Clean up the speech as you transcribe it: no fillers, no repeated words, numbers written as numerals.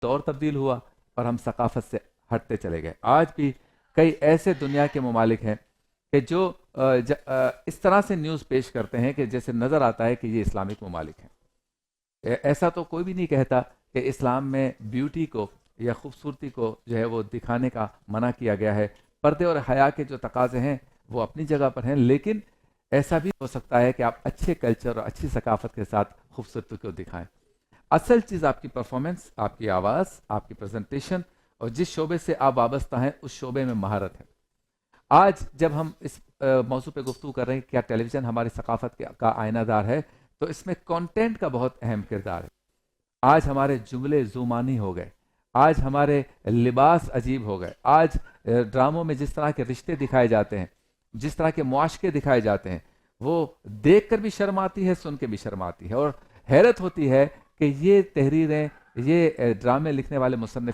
دور تبدیل ہوا اور ہم ثقافت سے ہٹتے چلے گئے. آج بھی کئی ایسے دنیا کے ممالک ہیں کہ جو اس طرح سے نیوز پیش کرتے ہیں کہ جیسے نظر آتا ہے کہ یہ اسلامک ممالک ہیں. ایسا تو کوئی بھی نہیں کہتا کہ اسلام میں بیوٹی کو یا خوبصورتی کو جو ہے وہ دکھانے کا منع کیا گیا ہے. پردے اور حیا کے جو تقاضے ہیں وہ اپنی جگہ پر ہیں، لیکن ایسا بھی ہو سکتا ہے کہ آپ اچھے کلچر اور اچھی ثقافت کے ساتھ خوبصورتی کو دکھائیں. اصل چیز آپ کی پرفارمنس، آپ کی آواز، آپ کی پریزنٹیشن اور جس شعبے سے آپ وابستہ ہیں اس شعبے میں مہارت ہے. آج جب ہم اس موضوع پہ گفتگو کر رہے ہیں کیا ٹیلی ویژن ہماری ثقافت کا آئینہ دار ہے، تو اس میں کانٹینٹ کا بہت اہم کردار ہے. آج ہمارے جملے زومانی ہو گئے، آج ہمارے لباس عجیب ہو گئے، آج ڈراموں میں جس طرح کے رشتے دکھائے جاتے ہیں، جس طرح کے معاشقے دکھائے جاتے ہیں، وہ دیکھ کر بھی شرم آتی ہے، سن کے بھی شرم آتی ہے. اور حیرت ہوتی ہے کہ یہ تحریریں، یہ ڈرامے لکھنے والے مصنف